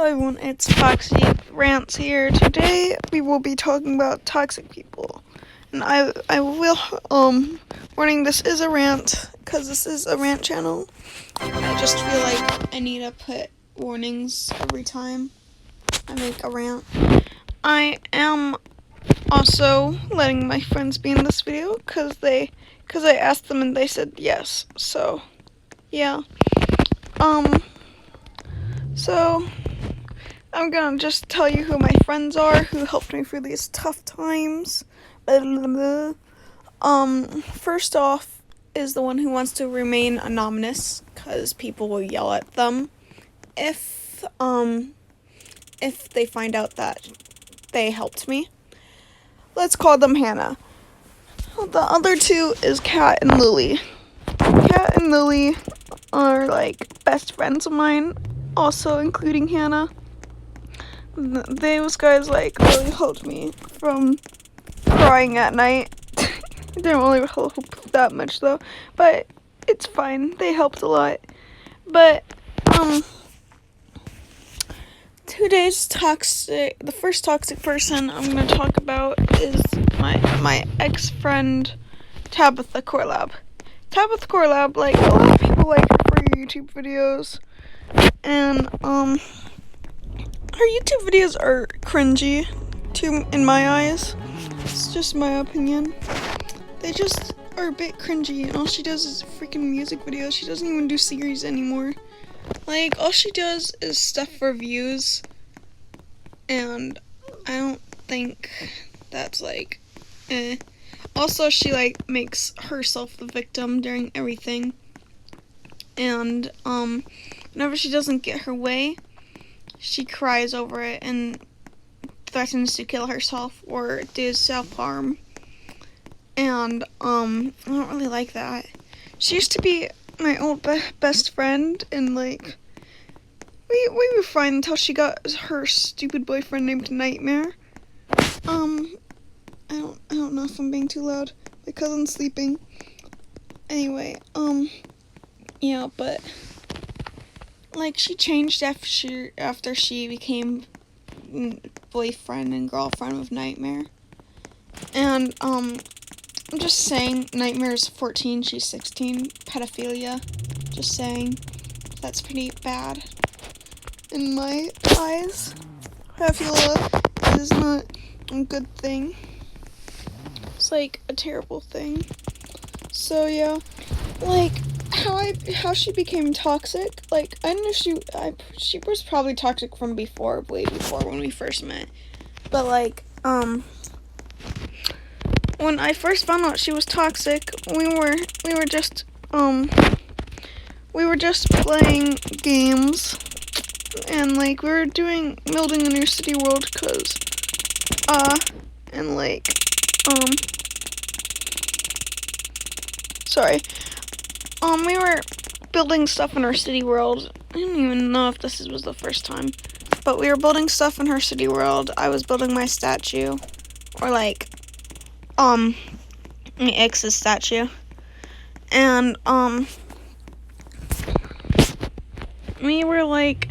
Hello everyone, it's Foxy Rants here. Today we will be talking about toxic people. And I will, warning, this is a rant, because this is a rant channel. I just feel like I need to put warnings every time I make a rant. I am also letting my friends be in this video, because I asked them and they said yes. So, yeah. So I'm gonna just tell you who my friends are who helped me through these tough times. First off is the one who wants to remain anonymous because people will yell at them if they find out that they helped me. Let's call them Hannah. The other two is Kat and Lily. Kat and Lily are like best friends of mine, also including Hannah. Those guys like really helped me from crying at night. Didn't really help that much though, but it's fine. They helped a lot. But today's toxic. The first toxic person I'm gonna talk about is my ex-friend Tabitha Corlab. Tabitha Corlab, like a lot of people like her for her YouTube videos, and her YouTube videos are cringy, in my eyes. It's just my opinion. They just are a bit cringy, and all she does is freaking music videos. She doesn't even do series anymore. Like, all she does is stuff for views, and I don't think that's, like, eh. Also, she, like, makes herself the victim during everything, and, whenever she doesn't get her way, she cries over it and threatens to kill herself or do self-harm. And, I don't really like that. She used to be my old best friend, and, like, we were fine until she got her stupid boyfriend named Nightmare. I don't know if I'm being too loud. My cousin's sleeping. Anyway, yeah, but like, she changed after she became boyfriend and girlfriend with Nightmare. And, I'm just saying, Nightmare's 14, she's 16. Pedophilia. Just saying. That's pretty bad. In my eyes, pedophilia is not a good thing. It's, like, a terrible thing. So, yeah. Like, how she became toxic, like, I knew she was probably toxic from before, way before when we first met. But, like, when I first found out she was toxic, we were just playing games, and, like, we were building a new city world, and, like, sorry. We were building stuff in our city world. I don't even know if this was the first time, but we were building stuff in her city world. I was building my statue, or like, my ex's statue, and we were like,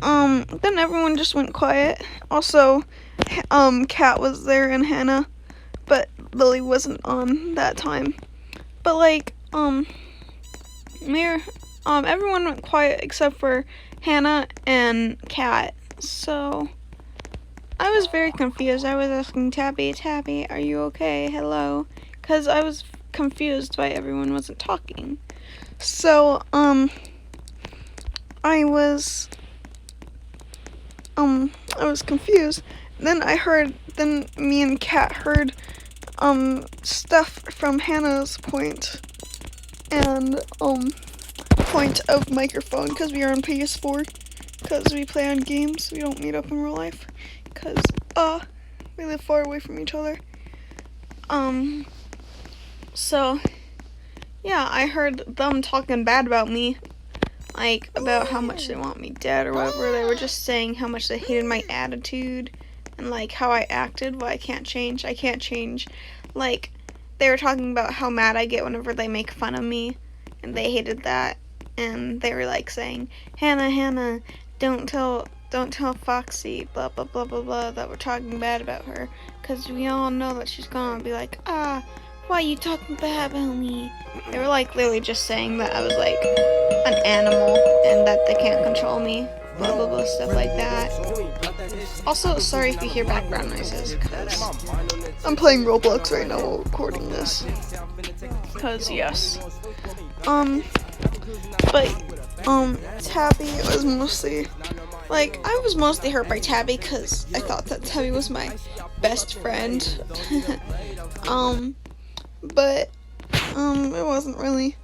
then everyone just went quiet. Also, Kat was there and Hannah, but Lily wasn't on that time. But like, everyone went quiet except for Hannah and Kat. So I was very confused. I was asking Tabby, are you okay? Hello, because I was confused why everyone wasn't talking. So I was confused. Then me and Kat heard stuff from Hannah's point of microphone, because we are on PS4, because we play on games. We don't meet up in real life because we live far away from each other. So yeah, I heard them talking bad about me, like about how much they want me dead or whatever. They were just saying how much they hated my attitude and like how I acted. Well, I can't change. Like, they were talking about how mad I get whenever they make fun of me, and they hated that. And they were like saying, Hannah, don't tell don't tell Foxy, blah, blah, blah, blah, blah, that we're talking bad about her. Because we all know that she's gonna be like, why are you talking bad about me? They were like literally just saying that I was like an animal and that they can't control me. Blah, blah, blah, stuff like that. Also, sorry if you hear background noises, because I'm playing Roblox right now while recording this. Because, yes. Tabby was mostly, like, I was mostly hurt by Tabby because I thought that Tabby was my best friend. But it wasn't really.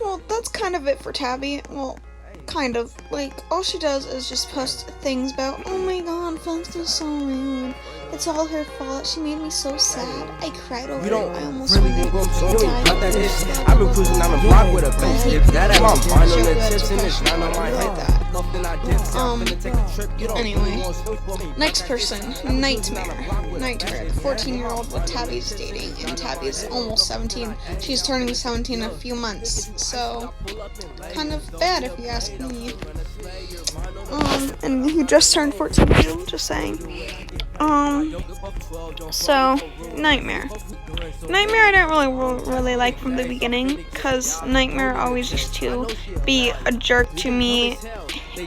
Well, that's kind of it for Tabby. Well, kind of. Like, all she does is just post things about, oh my god, Fox is so rude. It's all her fault. She made me so sad. I cried over it. I almost died. I've been cruising down the block with a face. If that ain't my mind on the tips and it's not on my head. Anyway, next person, Nightmare. Nightmare, the 14-year-old that Tabby's dating, and Tabby's almost 17. She's turning 17 in a few months, so kind of bad if you ask me. And he just turned 14 too, just saying. So, Nightmare. Nightmare I didn't really like from the beginning, because Nightmare always used to be a jerk to me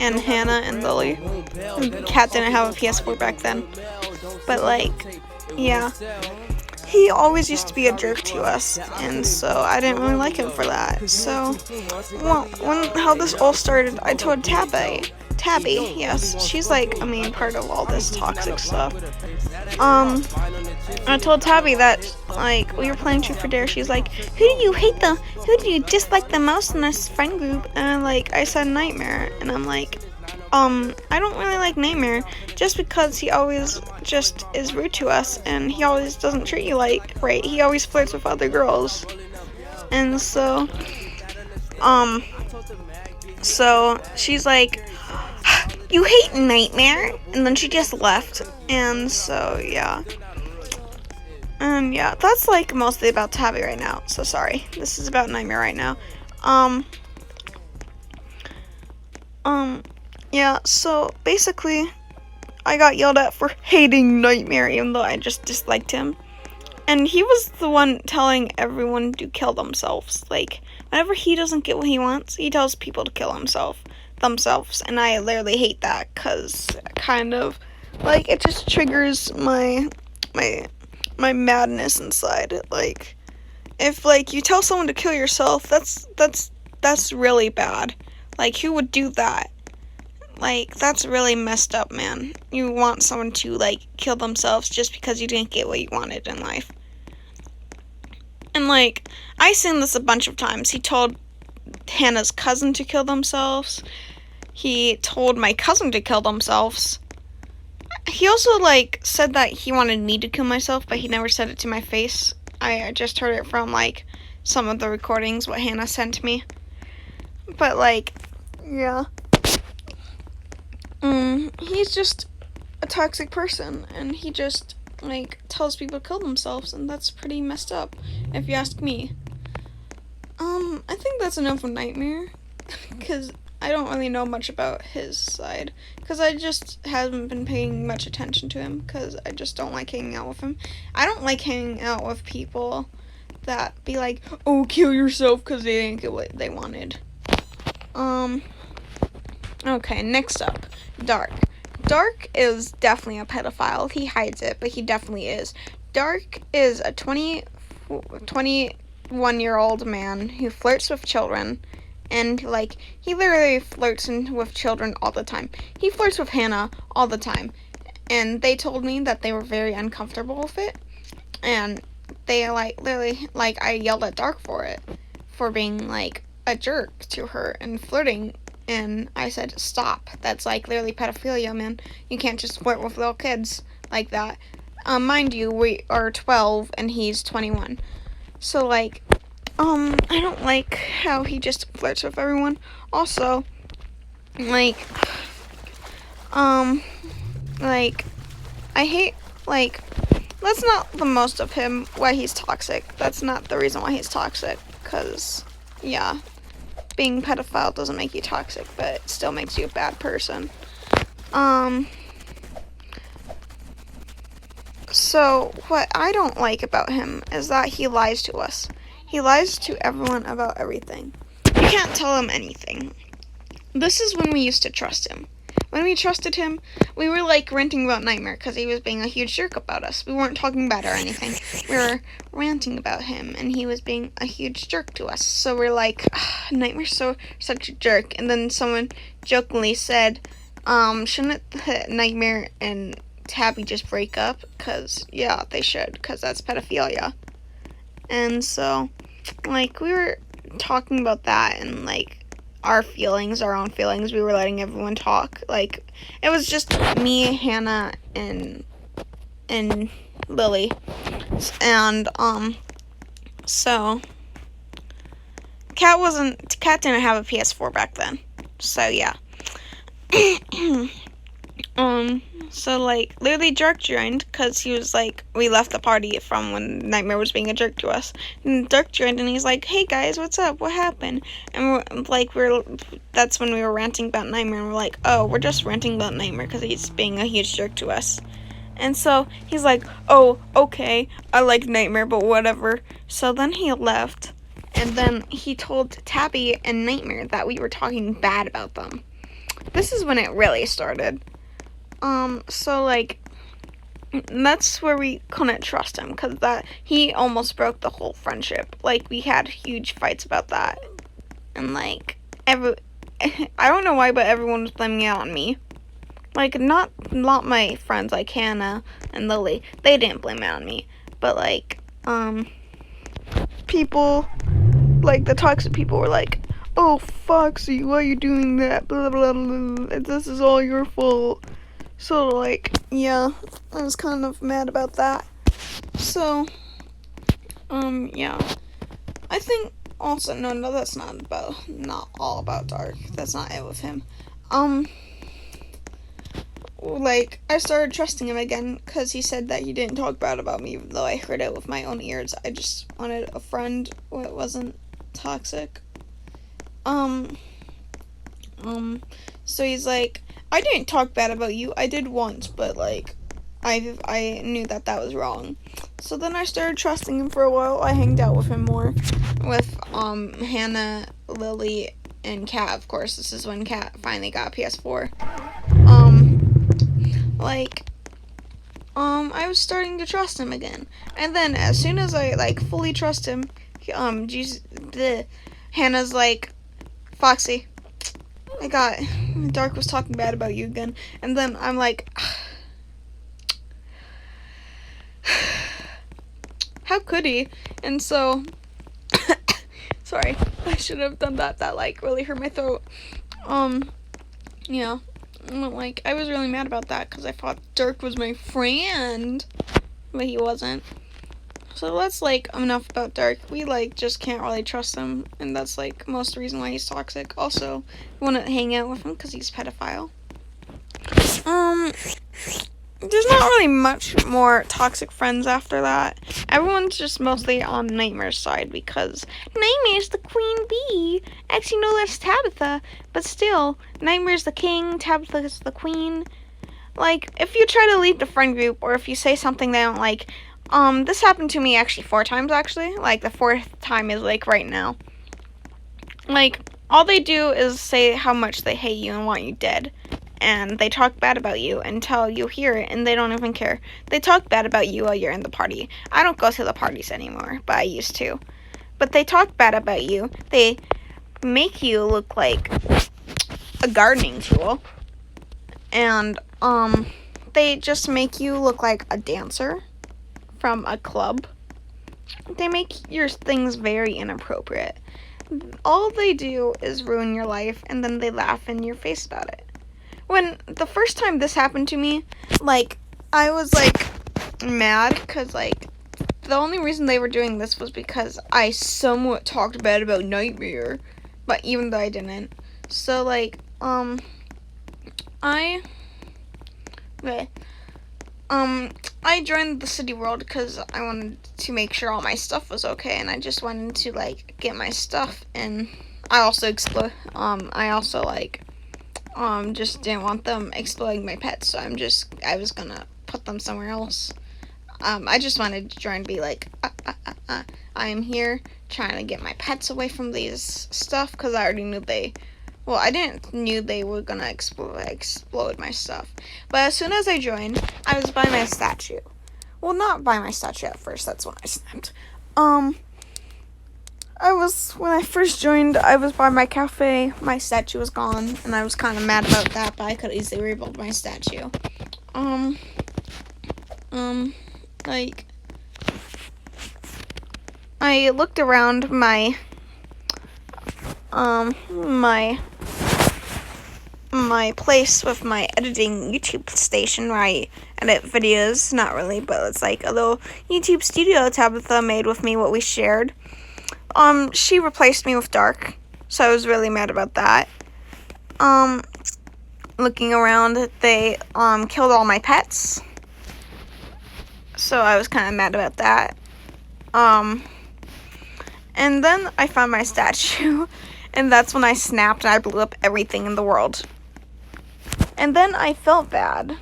and Hannah and Lily. And Kat didn't have a PS4 back then. But, like, yeah. He always used to be a jerk to us, and so I didn't really like him for that. So, well, how this all started, I told Tabby, yes, she's like a main part of all this toxic stuff. I told Tabby that, like, we were playing Truth or Dare. She's like, who do you dislike the most in this friend group? And, like, I said Nightmare, and I'm like, I don't really like Nightmare, just because he always just is rude to us, and he always doesn't treat you right. He always flirts with other girls. And so, so she's like, you hate Nightmare? And then she just left. And so, yeah. And yeah, that's like mostly about Tabby right now. So sorry. This is about Nightmare right now. Yeah, so basically, I got yelled at for hating Nightmare, even though I just disliked him. And he was the one telling everyone to kill themselves. Like, whenever he doesn't get what he wants, he tells people to kill themselves. And I literally hate that, because kind of, like, it just triggers my madness inside. Like, if, like, you tell someone to kill yourself, that's really bad. Like, who would do that? Like, that's really messed up, man. You want someone to, like, kill themselves just because you didn't get what you wanted in life. And, like, I've seen this a bunch of times. He told Hannah's cousin to kill themselves. He told my cousin to kill themselves. He also, like, said that he wanted me to kill myself, but he never said it to my face. I just heard it from, like, some of the recordings, what Hannah sent me. But, like, yeah. He's just a toxic person, and he just, like, tells people to kill themselves, and that's pretty messed up, if you ask me. I think that's enough of Nightmare, because I don't really know much about his side, because I just haven't been paying much attention to him, because I just don't like hanging out with him. I don't like hanging out with people that be like, oh, kill yourself, because they didn't get what they wanted. Okay, next up, Dark. Dark is definitely a pedophile. He hides it, but he definitely is. Dark is a 21-year-old man who flirts with children, and, like, he literally flirts with children all the time. He flirts with Hannah all the time, and they told me that they were very uncomfortable with it, and they, like, literally, like, I yelled at Dark for it, for being, like, a jerk to her and flirting. And I said, stop. That's, like, literally pedophilia, man. You can't just flirt with little kids like that. Mind you, we are 12 and he's 21. So, like, I don't like how he just flirts with everyone. Also, like, I hate, like, that's not the most of him, why he's toxic. That's not the reason why he's toxic, because, yeah. being pedophile doesn't make you toxic, but it still makes you a bad person. So what I don't like about him is that he lies to us. He lies to everyone about everything. You can't tell him anything. This is when we used to trust him. When we trusted him, we were like ranting about Nightmare because he was being a huge jerk about us. We weren't talking bad or anything. We were ranting about him, and he was being a huge jerk to us. So we're like, Nightmare's such a jerk. And then someone jokingly said, shouldn't Nightmare and Tabby just break up? Because, yeah, they should, because that's pedophilia. And so, like, we were talking about that, and, like, our own feelings. We were letting everyone talk. Like, it was just me, Hannah, and Lily. And, so, Kat didn't have a PS4 back then. So, yeah. So, like, literally Dirk joined, because he was like, we left the party from when Nightmare was being a jerk to us, and Dirk joined, and he's like, hey guys, what's up, what happened? And that's when we were ranting about Nightmare, and we're like, oh, we're just ranting about Nightmare, because he's being a huge jerk to us. And so, he's like, oh, okay, I like Nightmare, but whatever. So then he left, and then he told Tabby and Nightmare that we were talking bad about them. This is when it really started. So, like, that's where we couldn't trust him, because he almost broke the whole friendship. Like, we had huge fights about that. And, like, I don't know why, but everyone was blaming it on me. Like, not my friends, like Hannah and Lily. They didn't blame it on me. But, like, people, like, the toxic people were like, oh, Foxy, why are you doing that? Blah, blah, blah. This is all your fault. So, like, yeah, I was kind of mad about that. So, yeah. I think also, no, that's not all about Dark. That's not it with him. Like, I started trusting him again, because he said that he didn't talk bad about me, even though I heard it with my own ears. I just wanted a friend who wasn't toxic. So he's like, I didn't talk bad about you. I did once, but, like, I knew that was wrong. So then I started trusting him for a while. I hanged out with him more. With, Hannah, Lily, and Kat, of course. This is when Kat finally got a PS4. I was starting to trust him again. And then, as soon as I, like, fully trust him, Hannah's like, Foxy, Dark was talking bad about you again. And then I'm like, how could he? And so, sorry, I should have done that. That, like, really hurt my throat. Yeah. Like, I was really mad about that, because I thought Dirk was my friend, but he wasn't. So that's, like, enough about Dirk. We, like, just can't really trust him, and that's, like, most of the reason why he's toxic. Also, we want to hang out with him because he's a pedophile. There's not really much more toxic friends after that. Everyone's just mostly on Nightmare's side, because Nightmare's the queen bee. Actually, no, that's Tabitha, but still, Nightmare's the king, Tabitha's the queen. Like, if you try to leave the friend group, or if you say something they don't like, this happened to me actually 4 times, actually. Like, the 4th time is, like, right now. Like, all they do is say how much they hate you and want you dead. And they talk bad about you until you hear it, and they don't even care. They talk bad about you while you're in the party. I don't go to the parties anymore, but I used to. But they talk bad about you. They make you look like a gardening tool. And, they just make you look like a dancer from a club. They make your things very inappropriate. All they do is ruin your life, and then they laugh in your face about it. When the first time this happened to me, like, I was, like, mad, because, like, the only reason they were doing this was because I somewhat talked bad about Nightmare, but even though I didn't. So, like, I joined the City World because I wanted to make sure all my stuff was okay, and I just wanted to, like, get my stuff, and I also just didn't want them exploiting my pets, so I was gonna put them somewhere else. I just wanted to try and be like, I am here trying to get my pets away from these stuff, because I already knew I didn't knew they were gonna explode my stuff. But as soon as I joined, I was by my statue. Well, not by my statue at first, that's when I snapped. When I first joined, I was by my cafe, my statue was gone, and I was kind of mad about that, but I could easily rebuild my statue. Like, I looked around my place with my editing YouTube station where I edit videos. Not really, but it's like a little YouTube studio Tabitha made with me, what we shared. She replaced me with Dark, so I was really mad about that. Looking around, they killed all my pets, so I was kind of mad about that. And then I found my statue, and that's when I snapped and I blew up everything in the world. And then I felt bad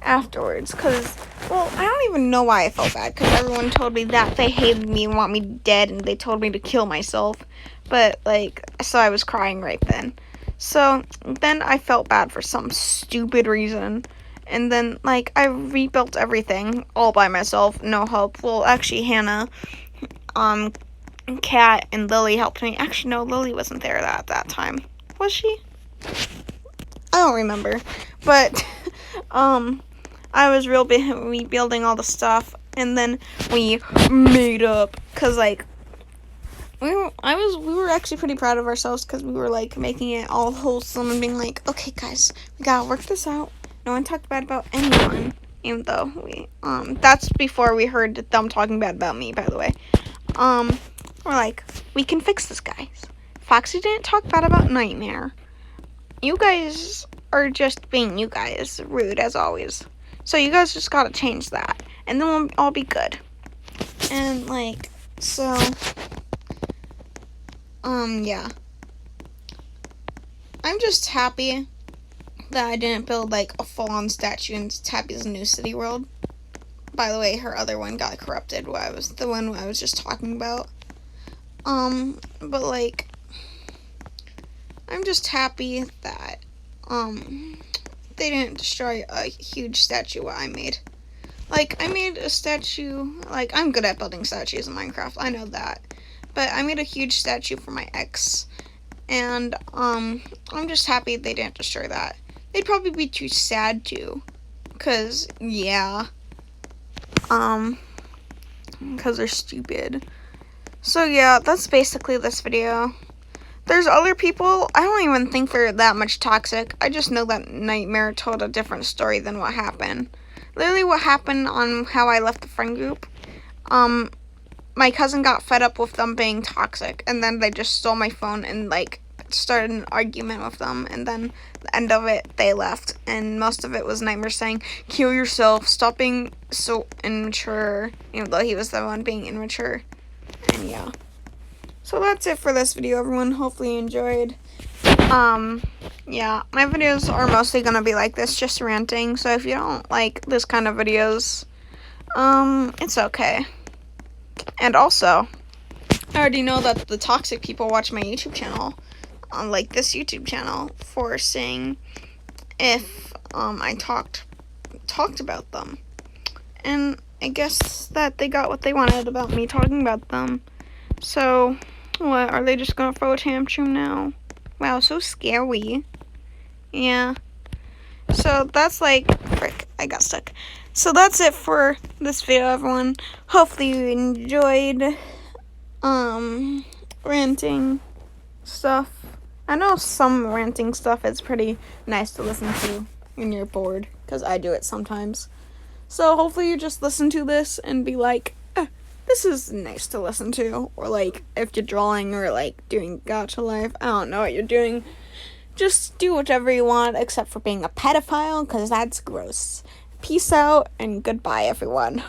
afterwards, I don't even know why I felt bad, because everyone told me that they hated me and want me dead, and they told me to kill myself, but, so I was crying right then. So, then I felt bad for some stupid reason, and then, I rebuilt everything all by myself, no help. Well, actually, Hannah, Kat, and Lily helped me. Actually, no, Lily wasn't there at that time. Was she? I don't remember, but, I was rebuilding all the stuff, and then we made up, because, we were actually pretty proud of ourselves, because we were, making it all wholesome, and being like, okay, guys, we gotta work this out. No one talked bad about anyone, even though that's before we heard them talking bad about me, by the way. We're like, we can fix this, guys. Foxy didn't talk bad about Nightmare. You guys are just being you guys, rude as always. So you guys just gotta change that, and then we'll all be good. And yeah. I'm just happy that I didn't build a full-on statue in Tabby's new city world. By the way, her other one got corrupted. The one I was just talking about. But I'm just happy that they didn't destroy a huge statue what I made. I made a statue, I'm good at building statues in Minecraft, I know that. But I made a huge statue for my ex, and I'm just happy they didn't destroy that. They'd probably be too sad to, because they're stupid. So yeah, that's basically this video. There's other people, I don't even think they're that much toxic. I just know that Nightmare told a different story than what happened. Literally what happened on how I left the friend group, my cousin got fed up with them being toxic, and then they just stole my phone and started an argument with them, and then the end of it, they left, and most of it was Nightmare saying, kill yourself, stop being so immature, even though he was the one being immature, and yeah. So that's it for this video, everyone. Hopefully you enjoyed. Yeah, my videos are mostly gonna be like this, just ranting, so if you don't like this kind of videos, it's okay. And also, I already know that the toxic people watch my YouTube channel, this YouTube channel, for saying if, I talked about them. And I guess that they got what they wanted about me talking about them. So, what, are they just gonna throw a tantrum now? Wow, so scary. Yeah. So, that's frick, I got stuck. So, that's it for this video, everyone. Hopefully you enjoyed, ranting stuff. I know some ranting stuff is pretty nice to listen to when you're bored, because I do it sometimes. So, hopefully you just listen to this and be like, this is nice to listen to, or if you're drawing or doing gacha life, I don't know what you're doing, just do whatever you want except for being a pedophile, because that's gross. Peace out and goodbye, everyone.